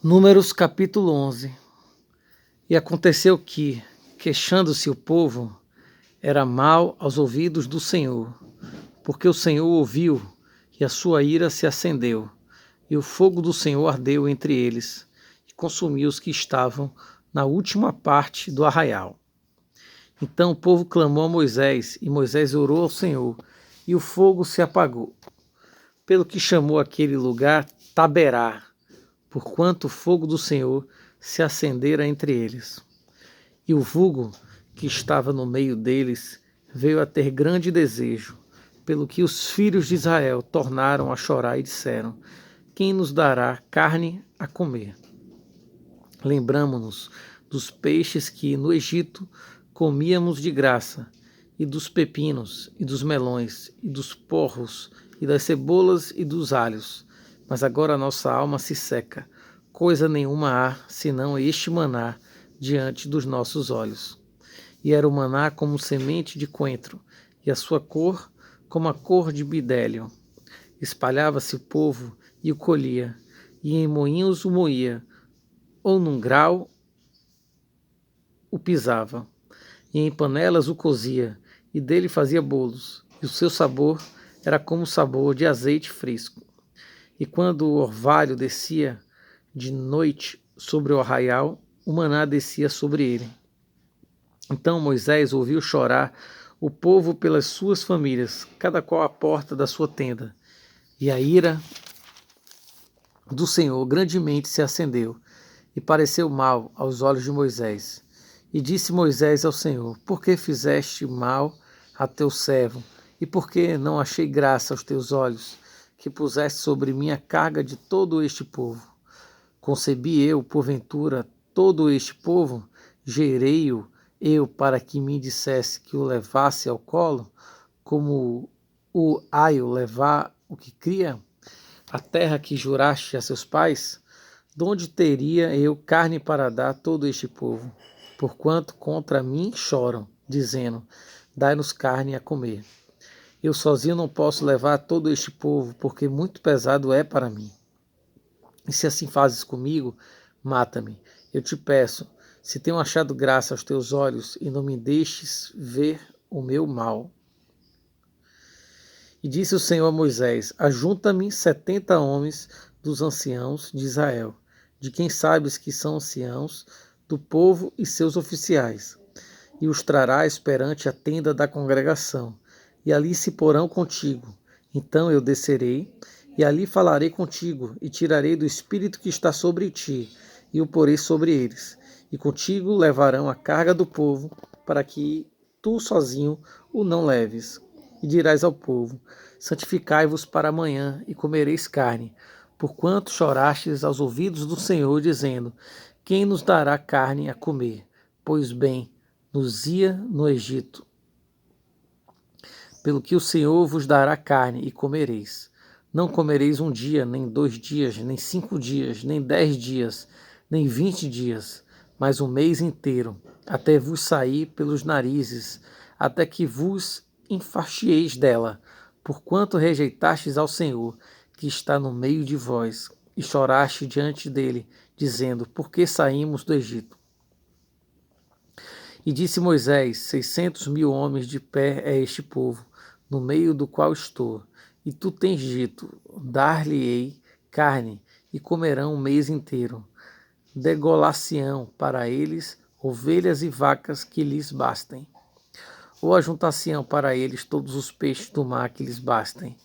Números capítulo 11. E aconteceu que, queixando-se o povo, era mal aos ouvidos do Senhor, porque o Senhor ouviu, e a sua ira se acendeu, e o fogo do Senhor ardeu entre eles, e consumiu os que estavam na última parte do arraial. Então o povo clamou a Moisés, e Moisés orou ao Senhor, e o fogo se apagou, pelo que chamou aquele lugar Taberá, porquanto o fogo do Senhor se acendera entre eles. E o vulgo que estava no meio deles veio a ter grande desejo, pelo que os filhos de Israel tornaram a chorar e disseram: quem nos dará carne a comer? Lembramo-nos dos peixes que no Egito comíamos de graça, e dos pepinos, e dos melões, e dos porros, e das cebolas e dos alhos. Mas agora a nossa alma se seca, coisa nenhuma há, senão este maná, diante dos nossos olhos. E era o maná como semente de coentro, e a sua cor como a cor de bidélio. Espalhava-se o povo e o colhia, e em moinhos o moía, ou num grau o pisava, e em panelas o cozia, e dele fazia bolos, e o seu sabor era como o sabor de azeite fresco. E quando o orvalho descia de noite sobre o arraial, o maná descia sobre ele. Então Moisés ouviu chorar o povo pelas suas famílias, cada qual à porta da sua tenda. E a ira do Senhor grandemente se acendeu, e pareceu mal aos olhos de Moisés. E disse Moisés ao Senhor: por que fizeste mal a teu servo? E por que não achei graça aos teus olhos, que puseste sobre mim a carga de todo este povo? Concebi eu, porventura, todo este povo? Gerei-o eu para que me dissesse que o levasse ao colo, como o aio levar o que cria? A terra que juraste a seus pais? Donde teria eu carne para dar a todo este povo? Porquanto contra mim choram, dizendo: dai-nos carne a comer. Eu sozinho não posso levar todo este povo, porque muito pesado é para mim. E se assim fazes comigo, mata-me. Eu te peço, se tenho achado graça aos teus olhos, e não me deixes ver o meu mal. E disse o Senhor a Moisés: ajunta-me 70 homens dos anciãos de Israel, de quem sabes que são anciãos do povo e seus oficiais, e os trarás perante a tenda da congregação, e ali se porão contigo. Então eu descerei, e ali falarei contigo, e tirarei do espírito que está sobre ti, e o porei sobre eles. E contigo levarão a carga do povo, para que tu sozinho o não leves. E dirás ao povo: santificai-vos para amanhã, e comereis carne, porquanto chorastes aos ouvidos do Senhor, dizendo: quem nos dará carne a comer? Pois bem, nos ia no Egito. Pelo que o Senhor vos dará carne e comereis. Não comereis um dia, nem 2 dias, nem 5 dias, nem 10 dias, nem 20 dias, mas um mês inteiro, até vos sair pelos narizes, até que vos enfaixeis dela, porquanto rejeitastes ao Senhor, que está no meio de vós, e choraste diante dele, dizendo: por que saímos do Egito? E disse Moisés: 600.000 homens de pé é este povo, no meio do qual estou. E tu tens dito: dar-lhe-ei carne, e comerão um mês inteiro. Degolar-se-ão para eles ovelhas e vacas que lhes bastem. Ou ajuntar-se-ão para eles todos os peixes do mar que lhes bastem.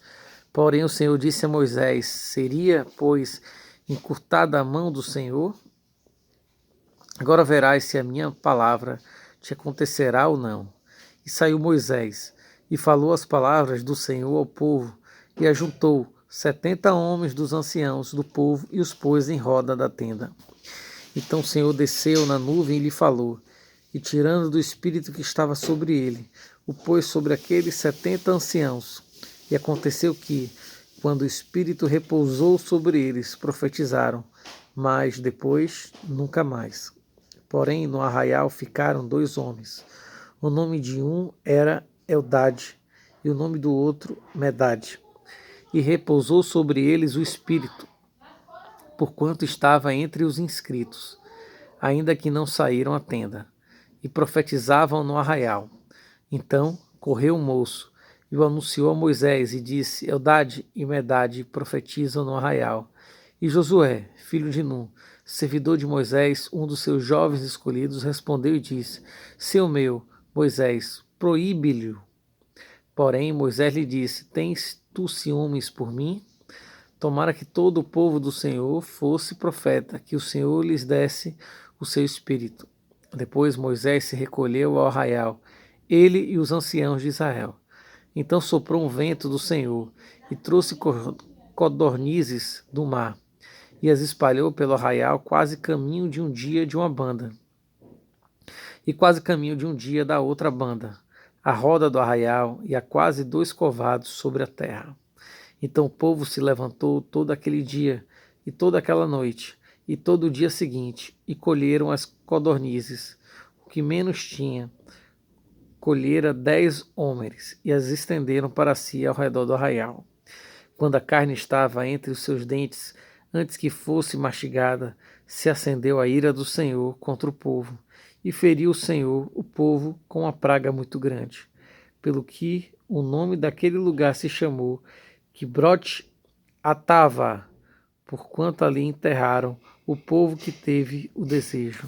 Porém o Senhor disse a Moisés: seria, pois, encurtada a mão do Senhor? Agora verás se a minha palavra te acontecerá ou não. E saiu Moisés, e falou as palavras do Senhor ao povo, e ajuntou 70 homens dos anciãos do povo, e os pôs em roda da tenda. Então o Senhor desceu na nuvem e lhe falou, e tirando do espírito que estava sobre ele, o pôs sobre aqueles 70 anciãos. E aconteceu que, quando o espírito repousou sobre eles, profetizaram, mas depois nunca mais. Porém, no arraial ficaram 2 homens. O nome de um era Eldade, e o nome do outro Medade. E repousou sobre eles o Espírito. porquanto estava entre os inscritos, ainda que não saíram à tenda, e profetizavam no arraial. Então correu o moço e o anunciou a Moisés e disse: Eldade e Medade profetizam no arraial. E Josué, filho de Nun, servidor de Moisés, um dos seus jovens escolhidos, respondeu e disse: Seu meu, Moisés, proíbe-lhe. Porém, Moisés lhe disse: Tens tu ciúmes por mim? Tomara que todo o povo do Senhor fosse profeta, que o Senhor lhes desse o seu espírito. Depois Moisés se recolheu ao arraial, ele e os anciãos de Israel. Então soprou um vento do Senhor e trouxe codornizes do mar, e as espalhou pelo arraial quase caminho de um dia de uma banda, e quase caminho de um dia da outra banda, a roda do arraial e a quase 2 covados sobre a terra. Então o povo se levantou todo aquele dia e toda aquela noite e todo o dia seguinte e colheram as codornizes, o que menos tinha. Colhera 10 homens e as estenderam para si ao redor do arraial. Quando a carne estava entre os seus dentes, antes que fosse mastigada, se acendeu a ira do Senhor contra o povo, e feriu o Senhor o povo com uma praga muito grande, pelo que o nome daquele lugar se chamou Quibrote Atava, porquanto ali enterraram o povo que teve o desejo.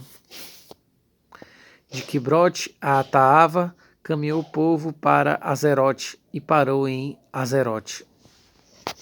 De Quibrote a Ataava caminhou o povo para Azerote e parou em Azerote.